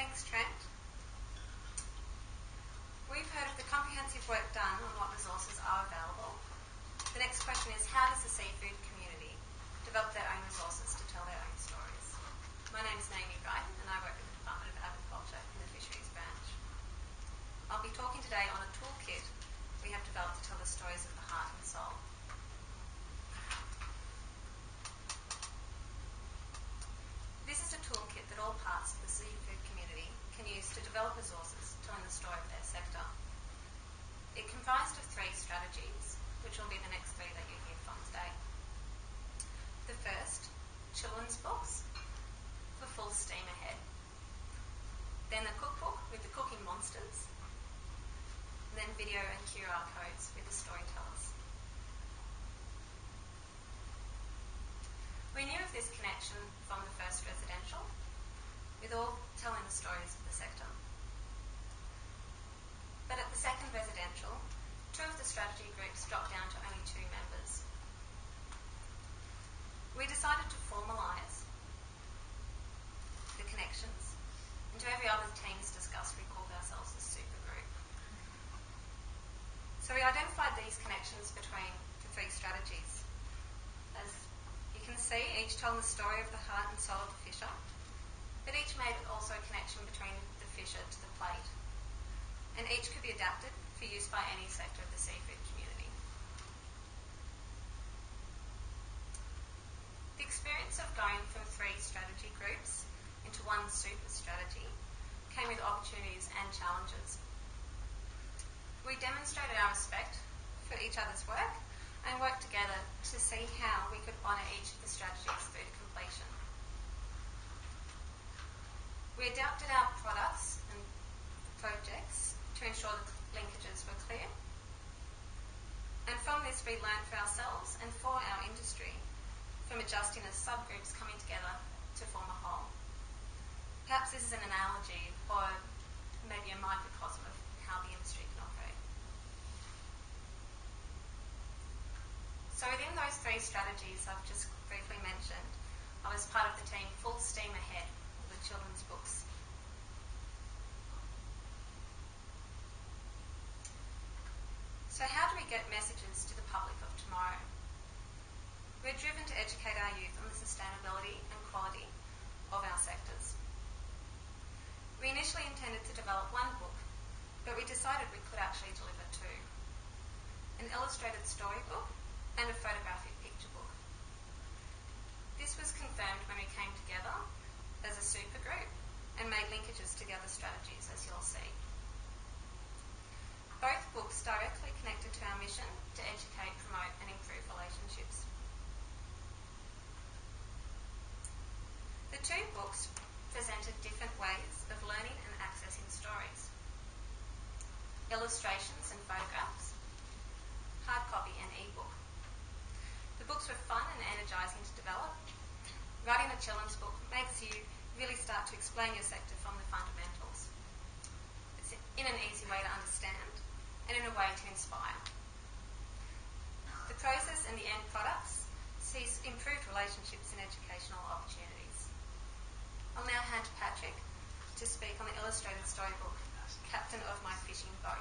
Thanks, Trent. We've heard of the comprehensive work done on what resources are available. The next question is, how does the seafood community develop their own resources to tell their own stories? My name is Naomi and I work at the Department of Agriculture in the Fisheries Branch. I'll be talking today on a toolkit we have developed to tell the stories of the heart and soul. This is a toolkit that all parts of the seafood community can use to develop resources telling the story of their sector. It comprised of 3 strategies, which will be the next 3 that you hear from today. The first, children's books for full steam ahead. Then the cookbook with the cooking monsters. And then video and QR codes with the storytellers. We knew of this connection from the first residential, with all telling the stories of the sector. But at the second residential, 2 of the strategy groups dropped down to only 2 members. We decided to formalise the connections, and to every other teams discussed, we called ourselves a supergroup. So we identified these connections between the 3 strategies. As you can see, each telling the story of the heart and soul of the fisher, but each made also a connection between the fisher to the plate, and each could be adapted for use by any sector of the seafood community. The experience of going from 3 strategy groups into 1 super strategy came with opportunities and challenges. We demonstrated our respect for each other's work and worked together to see how we could honour each of the strategies through to completion. We adapted our products and projects to ensure the linkages were clear. And from this we learnt for ourselves and for our industry from adjusting as subgroups coming together to form a whole. Perhaps this is an analogy or maybe a microcosm of how the industry can operate. So within those 3 strategies I've just briefly mentioned, I was part of the team full steam ahead with children's books. So how do we get messages to the public of tomorrow? We're driven to educate our youth on the sustainability and quality of our sectors. We initially intended to develop 1 book, but we decided we could actually deliver 2. An illustrated storybook and a photographic picture book. This was confirmed when we came together as a supergroup and made linkages to the other strategies, as you'll see. Both books directly connected to our mission to educate, promote and improve relationships. The 2 books presented different ways of learning and accessing stories. Illustrations and photographs, hard copy and e-book. The books were fun and energising to develop. Writing a children's book makes you really start to explain your sector from the fundamentals. It's in an easy way to understand and in a way to inspire. The process and the end products sees improved relationships and educational opportunities. I'll now hand to Patrick to speak on the illustrated storybook, Captain of My Fishing Boat.